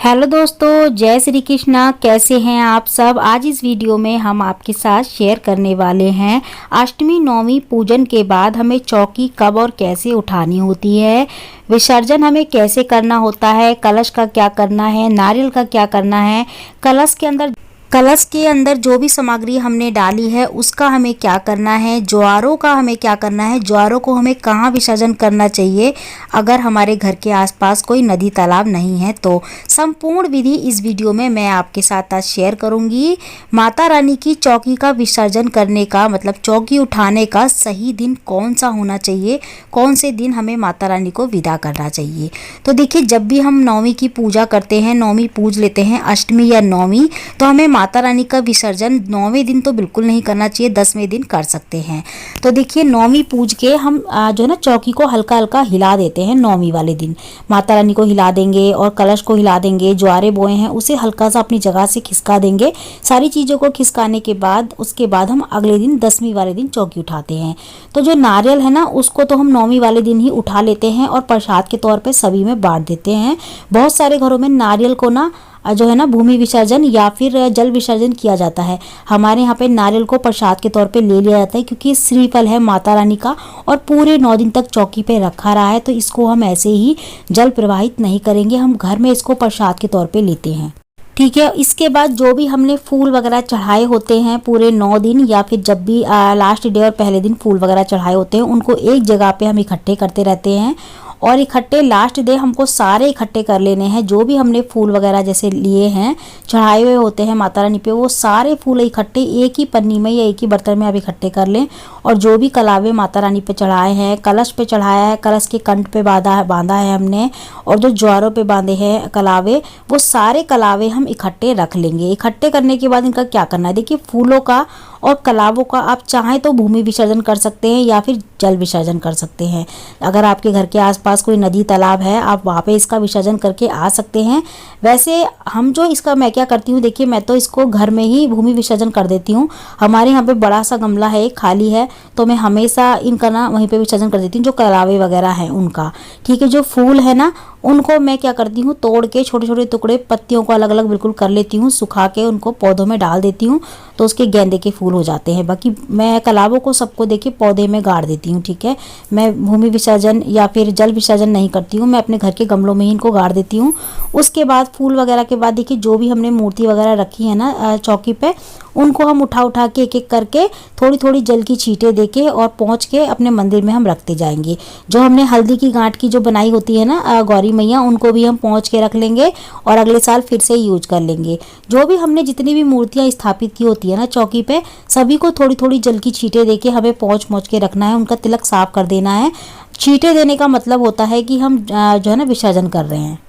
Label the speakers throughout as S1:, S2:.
S1: Hello दोस्तों, जय श्री कृष्णा। कैसे हैं आप सब। आज इस वीडियो में हम आपके साथ शेयर करने वाले हैं अष्टमी नवमी पूजन के बाद हमें चौकी कब और कैसे उठानी होती है, विसर्जन हमें कैसे करना होता है, कलश का क्या करना है, नारियल का क्या करना है, कलश के अंदर जो भी सामग्री हमने डाली है उसका हमें क्या करना है, ज्वारों का हमें क्या करना है, ज्वारों को हमें कहाँ विसर्जन करना चाहिए अगर हमारे घर के आसपास कोई नदी तालाब नहीं है। तो संपूर्ण विधि इस वीडियो में मैं आपके साथ आज शेयर करूंगी। माता रानी की चौकी का विसर्जन करने का मतलब चौकी उठाने का सही दिन कौन सा होना चाहिए, कौन से दिन हमें माता रानी को विदा करना चाहिए। तो देखिए, जब भी हम नौमी की पूजा करते हैं, नौमी पूज लेते हैं, अष्टमी या नौमी, तो हमें माता रानी का विसर्जन 9वें दिन तो बिल्कुल नहीं करना चाहिए, 10वें दिन कर सकते हैं। तो देखिए, नौमी पूज के हम जो है ना चौकी को हल्का हल्का हिला देते हैं। नौमी वाले दिन माता रानी को हिला देंगे और कलश को हिला देंगे, ज्वारे बोए हैं उसे हल्का सा अपनी जगह से खिसका देंगे। सारी चीज़ों को खिसकाने के बाद उसके बाद हम अगले दिन 10वीं वाले दिन चौकी उठाते हैं। तो जो नारियल है ना उसको तो हम नौमी वाले दिन ही उठा लेते हैं और प्रसाद के तौर पर सभी में बांट देते हैं। बहुत सारे घरों में नारियल को ना जो है ना भूमि विसर्जन या फिर जल विसर्जन किया जाता है। हमारे यहाँ पे नारियल को प्रसाद के तौर पे ले लिया जाता है क्योंकि श्रीफल है माता रानी का और पूरे 9 दिन तक चौकी पे रखा रहा है, तो इसको हम ऐसे ही जल प्रवाहित नहीं करेंगे, हम घर में इसको प्रसाद के तौर पे लेते हैं। ठीक है। इसके बाद जो भी हमने फूल वगैरह चढ़ाए होते हैं पूरे 9 दिन या फिर जब भी लास्ट डे और पहले दिन फूल वगैरह चढ़ाए होते हैं उनको एक जगह पे हम इकट्ठे करते रहते हैं और इकट्ठे लास्ट डे हमको सारे इकट्ठे कर लेने हैं। जो भी हमने फूल वगैरह जैसे लिए हैं चढ़ाए हुए होते हैं माता रानी पे, वो सारे फूल इकट्ठे एक ही पन्नी में या एक ही बर्तन में आप इकट्ठे कर लें। और जो भी कलावे माता रानी पे चढ़ाए हैं, कलश पे चढ़ाया है, कलश के कंठ पे बांधा है हमने, और जो ज्वारों पे बांधे हैं कलावे, वो सारे कलावे हम इकट्ठे रख लेंगे। इकट्ठे करने के बाद इनका क्या करना है, देखिए फूलों का और कलावों का आप चाहें तो भूमि विसर्जन कर सकते हैं या फिर जल विसर्जन कर सकते हैं। अगर आपके घर के आसपास कोई नदी तालाब है आप वहाँ पे इसका विसर्जन करके आ सकते हैं। वैसे हम जो इसका मैं क्या करती हूँ, देखिए मैं तो इसको घर में ही भूमि विसर्जन कर देती हूँ। हमारे यहाँ पे बड़ा सा गमला है खाली है, तो मैं हमेशा इनका ना वहीं पे विसर्जन कर देती हूँ, जो कलावे वगैरह हैं उनका। ठीक है। जो फूल है ना उनको मैं क्या करती हूँ, तोड़ के छोटे छोटे टुकड़े पत्तियों को अलग अलग बिल्कुल कर लेती हूँ, सुखा के उनको पौधों में डाल देती हूँ तो उसके गेंदे के फूल हो जाते हैं। बाकी मैं कलावों को सबको देखिए पौधे में गाड़ देती हूँ। ठीक है। मैं भूमि विसर्जन या फिर जल विसर्जन नहीं करती हूँ, मैं अपने घर के गमलों में ही इनको गाड़ देती हूँ। उसके बाद फूल वगैरह के बाद देखिए जो भी हमने मूर्ति वगैरह रखी है ना चौकी पे, उनको हम उठा उठा के एक एक करके थोड़ी थोड़ी जल की छींटे देके और पहुँच के अपने मंदिर में हम रखते जाएंगे। जो हमने हल्दी की गांठ की जो बनाई होती है ना गौरी मैया, उनको भी हम पहुँच के रख लेंगे और अगले साल फिर से यूज कर लेंगे। जो भी हमने जितनी भी मूर्तियाँ स्थापित की होती है ना चौकी पे, सभी को थोड़ी थोड़ी जल की छींटे देके हमें पहुँच के रखना है, उनका तिलक साफ कर देना है। छींटे देने का मतलब होता है कि हम जो है ना विसर्जन कर रहे हैं।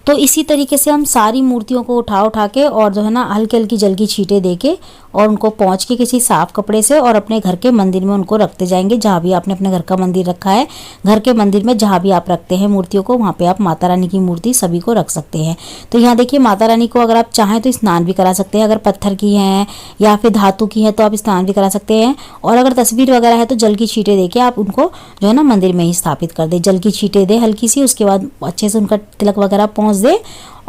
S1: तो इसी तरीके से हम सारी मूर्तियों को उठा के और जो है ना हल्की हल्की जल की छींटे देके और उनको पहुँच के किसी साफ कपड़े से और अपने घर के मंदिर में उनको रखते जाएंगे। जहाँ भी आपने अपने घर का मंदिर रखा है, घर के मंदिर में जहाँ भी आप रखते हैं मूर्तियों को, वहाँ पे आप माता रानी की मूर्ति सभी को रख सकते हैं। तो यहाँ देखिए माता रानी को अगर आप चाहें तो स्नान भी करा सकते हैं, अगर पत्थर की हैं या फिर धातु की है तो आप स्नान भी करा सकते हैं। और अगर तस्वीर वगैरह है तो जल की छींटे दे के आप उनको जो है ना मंदिर में ही स्थापित कर दे। जल की छींटे दे हल्की सी, उसके बाद अच्छे से उनका तिलक वगैरह पहुँच दे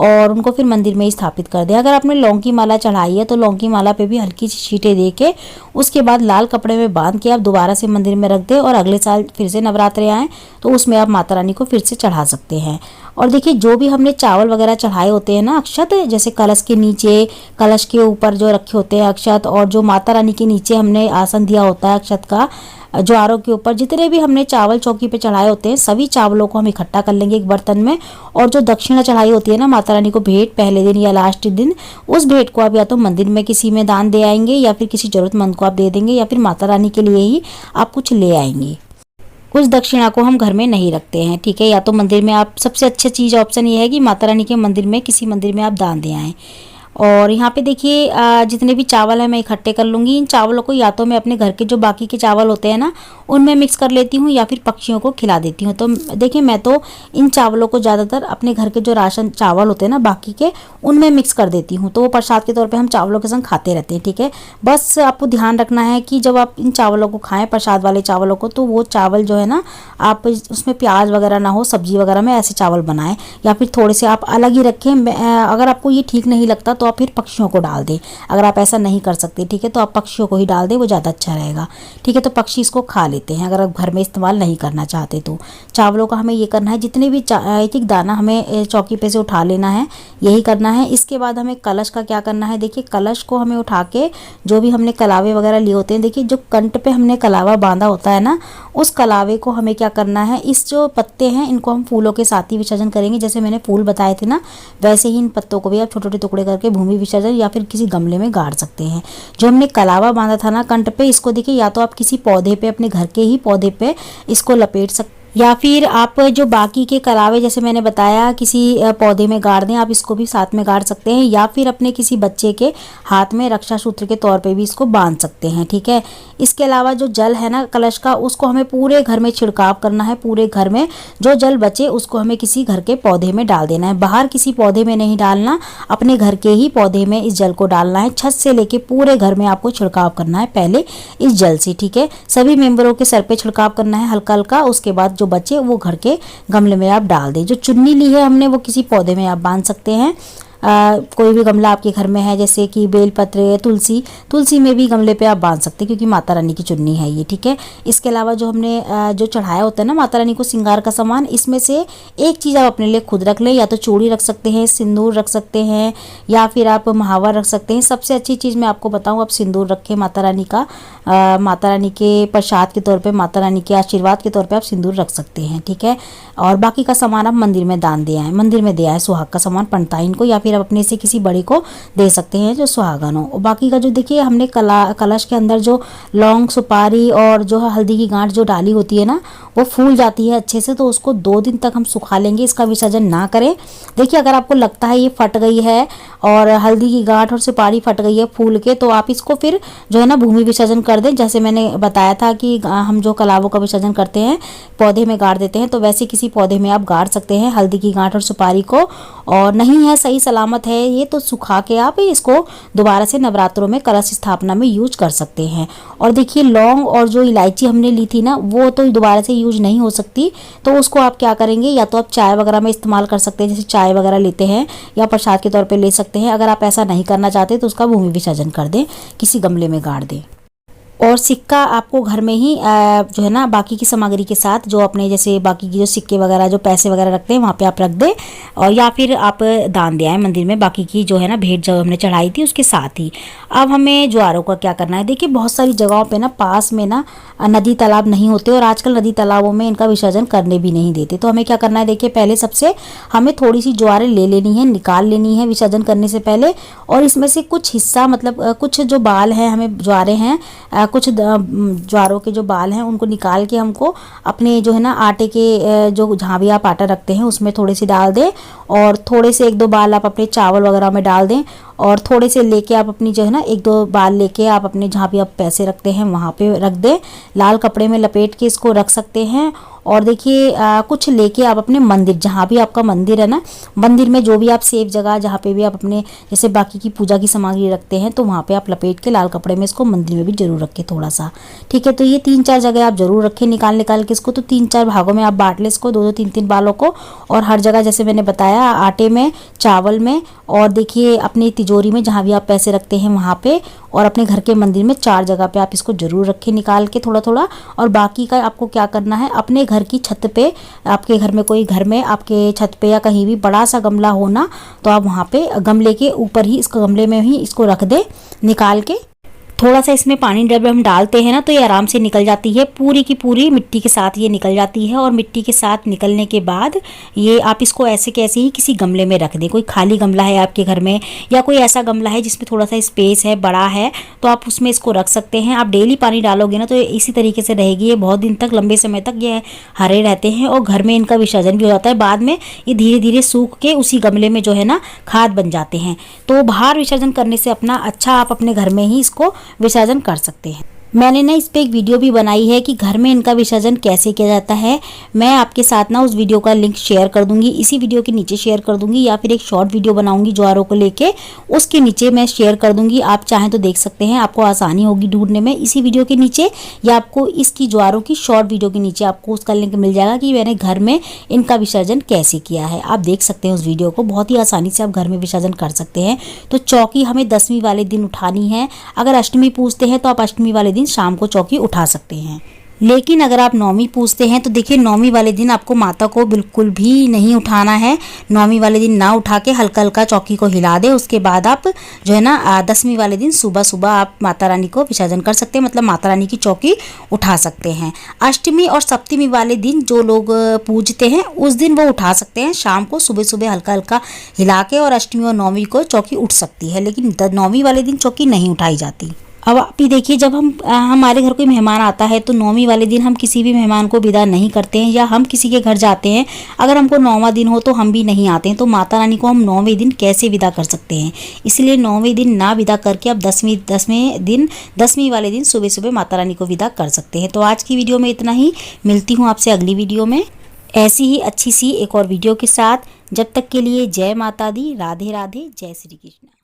S1: और उनको फिर मंदिर में ही स्थापित कर दे। अगर आपने लौंग की माला चढ़ाई है तो लौंग की माला पे भी हल्की सी छींटे दे के उसके बाद लाल कपड़े में बांध के आप दोबारा से मंदिर में रख दे और अगले साल फिर से नवरात्रे आए तो उसमें आप माता रानी को फिर से चढ़ा सकते हैं। और देखिए जो भी हमने चावल वगैरह चढ़ाए होते हैं ना अक्षत, जैसे कलश के नीचे, कलश के ऊपर जो रखे होते हैं अक्षत, और जो माता रानी के नीचे हमने आसन दिया होता है अक्षत का, ज्वारों के ऊपर जितने भी हमने चावल चौकी पे चढ़ाए होते हैं सभी चावलों को हम इकट्ठा कर लेंगे एक बर्तन में। और जो दक्षिणा चढ़ाई होती है ना माता रानी को भेंट पहले दिन या लास्ट दिन, उस भेंट को आप या तो मंदिर में किसी में दान दे आएंगे या फिर किसी जरूरतमंद को आप दे देंगे या फिर माता रानी के लिए ही आप कुछ ले आएंगे। उस दक्षिणा को हम घर में नहीं रखते हैं। ठीक है। या तो मंदिर में आप, सबसे अच्छा चीज़ ऑप्शन ये है कि माता रानी के मंदिर में किसी मंदिर में आप दान दे आएँ। और यहाँ पे देखिए जितने भी चावल है मैं इकट्ठे कर लूँगी। इन चावलों को या तो मैं अपने घर के जो बाकी के चावल होते हैं ना उनमें मिक्स कर लेती हूँ या फिर पक्षियों को खिला देती हूँ। तो देखिए मैं तो इन चावलों को ज़्यादातर अपने घर के जो राशन चावल होते हैं ना बाकी के उनमें मिक्स कर देती हूँ, तो वो प्रसाद के तौर पर हम चावलों के संग खाते रहते हैं। ठीक है, बस आपको ध्यान रखना है कि जब आप इन चावलों को खाएँ प्रसाद वाले चावलों को, तो वो चावल जो है ना आप उसमें प्याज वगैरह ना हो, सब्जी वगैरह में ऐसे चावल बनाएं या फिर थोड़े से आप अलग ही रखें। अगर आपको ये ठीक नहीं लगता तो आप फिर पक्षियों को डाल दें। अगर आप ऐसा नहीं कर सकते ठीक है तो आप पक्षियों को ही डाल दें, वो ज़्यादा अच्छा रहेगा। ठीक है, तो पक्षी इसको खा लेते हैं अगर आप घर में इस्तेमाल नहीं करना चाहते तो। चावलों का हमें ये करना है, जितने भी एक एक दाना हमें चौकी पे से उठा लेना है, यही करना है। इसके बाद हमें कलश का क्या करना है, देखिए कलश को हमें उठा के जो भी हमने कलावे वगैरह लिए होते हैं, देखिए जो कंठ पे हमने कलावा बांधा होता है ना उस कलावे को हमें क्या करना है, इस जो पत्ते हैं इनको हम फूलों के साथ ही विसर्जन करेंगे। जैसे मैंने फूल बताए थे ना वैसे ही इन पत्तों को भी आप छोटे छोटे टुकड़े करके भूमि विसर्जन या फिर किसी गमले में गाड़ सकते हैं। जो हमने कलावा बांधा था ना कंठ पे, इसको देखिए या तो आप किसी पौधे पे, अपने घर के ही पौधे पे इसको लपेट सकते या फिर आप जो बाकी के कलावे जैसे मैंने बताया किसी पौधे में गाड़ दें, आप इसको भी साथ में गाड़ सकते हैं या फिर अपने किसी बच्चे के हाथ में रक्षा सूत्र के तौर पे भी इसको बांध सकते हैं। ठीक है, इसके अलावा जो जल है ना कलश का उसको हमें पूरे घर में छिड़काव करना है। पूरे घर में जो जल बचे उसको हमें किसी घर के पौधे में डाल देना है। बाहर किसी पौधे में नहीं डालना, अपने घर के ही पौधे में इस जल को डालना है। छत से लेके पूरे घर में आपको छिड़काव करना है पहले इस जल से। ठीक है, सभी मेंबरों के सर पे छिड़काव करना है हल्का हल्का। उसके बाद जो बचे वो घर के गमले में आप डाल दें। जो चुन्नी ली है हमने वो किसी पौधे में आप बांध सकते हैं। कोई भी गमला आपके घर में है जैसे कि बेलपत्र या तुलसी में भी गमले पे आप बांध सकते हैं क्योंकि माता रानी की चुन्नी है ये। ठीक है, इसके अलावा जो हमने जो चढ़ाया होता है ना माता रानी को श्रृंगार का सामान, इसमें से एक चीज़ आप अपने लिए खुद रख लें। या तो चूड़ी रख सकते हैं, सिंदूर रख सकते हैं या फिर आप महावर रख सकते हैं। सबसे अच्छी चीज़ मैं आपको बताऊँ, आप सिंदूर रखें माता रानी का। माता रानी के प्रसाद के तौर पर, माता रानी के आशीर्वाद के तौर पर आप सिंदूर रख सकते हैं। ठीक है, और बाकी का सामान आप मंदिर में दान दे आएँ, मंदिर में दे आएँ सुहाग का सामान पंडिताइन को, या फिर आप अपने से किसी बड़े को दे सकते हैं जो सुहागन हो। और बाकी का जो देखिए हमने कलश के अंदर जो लौंग सुपारी और जो हल्दी की गांठ जो डाली होती है ना वो फूल जाती है अच्छे से, तो उसको 2 दिन तक हम सुखा लेंगे। इसका विसर्जन ना करें। देखिए अगर आपको लगता है ये फट गई है और हल्दी की गांठ और सुपारी फट गई है फूल के, तो आप इसको फिर जो है ना भूमि विसर्जन कर दें। जैसे मैंने बताया था कि हम जो कलावों का विसर्जन करते हैं पौधे में गाड़ देते हैं, तो वैसे किसी पौधे में आप गाड़ सकते हैं हल्दी की गांठ और सुपारी को। और नहीं है सही सलामत है ये तो सुखा के आप इसको दोबारा से नवरात्रों में कलश स्थापना में यूज कर सकते हैं। और देखिए लौंग और जो इलायची हमने ली थी ना वो तो दोबारा से यूज नहीं हो सकती, तो उसको आप क्या करेंगे, या तो आप चाय वगैरह में इस्तेमाल कर सकते हैं, जैसे चाय वगैरह लेते हैं या प्रसाद के तौर पे ले सकते हैं। अगर आप ऐसा नहीं करना चाहते तो उसका भूमि विसर्जन कर दें, किसी गमले में गाड़ दें। और सिक्का आपको घर में ही जो है ना बाकी की सामग्री के साथ जो अपने जैसे बाकी की जो सिक्के वगैरह जो पैसे वगैरह रखते हैं वहाँ पे आप रख दें, और या फिर आप दान दे आए मंदिर में बाकी की जो है ना भेंट जो हमने चढ़ाई थी उसके साथ ही। अब हमें ज्वारों का क्या करना है, देखिए बहुत सारी जगहों पे ना पास में ना नदी तालाब नहीं होते और आजकल नदी तालाबों में इनका विसर्जन करने भी नहीं देते। तो हमें क्या करना है, देखिए पहले सबसे हमें थोड़ी सी ज्वारें ले लेनी है, निकाल लेनी है विसर्जन करने से पहले। और इसमें से कुछ हिस्सा मतलब कुछ जो बाल हैं हमें ज्वारें हैं कुछ ज्वारों के जो बाल हैं उनको निकाल के हमको अपने जो है ना आटे के जो जहाँ भी आप आटा रखते हैं उसमें थोड़े से डाल दें, और थोड़े से 1-2 बाल आप अपने चावल वगैरह में डाल दें, और थोड़े से लेके आप अपनी जो है ना 1-2 बाल लेके आप अपने जहाँ भी आप पैसे रखते हैं वहाँ पे रख दें। लाल कपड़े में लपेट के इसको रख सकते हैं। और देखिए कुछ लेके आप अपने मंदिर जहाँ भी आपका मंदिर है ना, मंदिर में जो भी आप सेफ जगह जहाँ पे भी आप अपने जैसे बाकी की पूजा की सामग्री रखते हैं तो वहाँ पे आप लपेट के लाल कपड़े में इसको मंदिर में भी जरूर रखें थोड़ा सा। ठीक है, तो ये 3-4 जगह आप जरूर रखें निकाल के इसको। तो 3-4 भागों में आप बांट लें इसको, 2-2 3-3 बालों को। और हर जगह जैसे मैंने बताया आटे में, चावल में, और देखिए अपनी तिजोरी में जहाँ भी आप पैसे रखते हैं वहाँ पे, और अपने घर के मंदिर में 4 जगह पे आप इसको जरूर रखें निकाल के थोड़ा थोड़ा। और बाकी का आपको क्या करना है, अपने घर की छत पे, आपके घर में कोई घर में आपके छत पे या कहीं भी बड़ा सा गमला हो ना, तो आप वहाँ पे गमले के ऊपर ही इसको गमले में ही इसको रख दें निकाल के। थोड़ा सा इसमें पानी जब हम डालते हैं ना तो ये आराम से निकल जाती है, पूरी की पूरी मिट्टी के साथ ये निकल जाती है। और मिट्टी के साथ निकलने के बाद ये आप इसको ऐसे कैसे ही किसी गमले में रख दें। कोई खाली गमला है आपके घर में या कोई ऐसा गमला है जिसमें थोड़ा सा स्पेस है, बड़ा है, तो आप उसमें इसको रख सकते हैं। आप डेली पानी डालोगे ना तो ये इसी तरीके से रहेगी, ये बहुत दिन तक, लंबे समय तक ये हरे रहते हैं और घर में इनका विसर्जन भी हो जाता है। बाद में ये धीरे धीरे सूख के उसी गमले में जो है ना खाद बन जाते हैं। तो बाहर विसर्जन करने से अपना अच्छा आप अपने घर में ही इसको विसर्जन कर सकते हैं। मैंने ना इस पे एक वीडियो भी बनाई है कि घर में इनका विसर्जन कैसे किया जाता है। मैं आपके साथ ना उस वीडियो का लिंक शेयर कर दूंगी, इसी वीडियो के नीचे शेयर कर दूंगी, या फिर एक शॉर्ट वीडियो बनाऊंगी ज्वारों को लेके, उसके नीचे मैं शेयर कर दूंगी। आप चाहें तो देख सकते हैं, आपको आसानी होगी ढूंढने में इसी वीडियो के नीचे, या आपको इसकी ज्वारों की शॉर्ट वीडियो के नीचे आपको उसका लिंक मिल जाएगा कि मैंने घर में इनका विसर्जन कैसे किया है। आप देख सकते हैं उस वीडियो को, बहुत ही आसानी से आप घर में विसर्जन कर सकते हैं। तो चौकी हमें 10वीं वाले दिन उठानी है। अगर अष्टमी पूजते हैं तो आप अष्टमी वाले दिन शाम को चौकी उठा सकते हैं। लेकिन अगर आप नौमी पूजते हैं तो देखिए, नौमी वाले दिन आपको माता को बिल्कुल भी नहीं उठाना है। नौमी वाले दिन ना उठा के हल्का हल्का चौकी को हिला दे। उसके बाद आप जो है ना 10वीं वाले दिन सुबह सुबह आप माता रानी को विसर्जन कर सकते हैं, मतलब माता रानी की चौकी उठा सकते हैं। अष्टमी और सप्तमी वाले दिन जो लोग पूजते हैं उस दिन वो उठा सकते हैं, शाम को सुबह सुबह हल्का हल्का हिला के, और अष्टमी और नौमी को चौकी उठ सकती है, लेकिन नौमी वाले दिन चौकी नहीं उठाई जाती। अब आप ही देखिए, जब हमारे घर कोई मेहमान आता है तो नौमी वाले दिन हम किसी भी मेहमान को विदा नहीं करते हैं, या हम किसी के घर जाते हैं अगर हमको 9वां दिन हो तो हम भी नहीं आते हैं। तो माता रानी को हम 9वें दिन कैसे विदा कर सकते हैं, इसलिए 9वें दिन ना विदा करके अब 10वीं वाले दिन सुबह सुबह माता रानी को विदा कर सकते हैं। तो आज की वीडियो में इतना ही, मिलती हूँ आपसे अगली वीडियो में ऐसी ही अच्छी सी एक और वीडियो के साथ। जब तक के लिए जय माता दी, राधे राधे, जय श्री कृष्ण।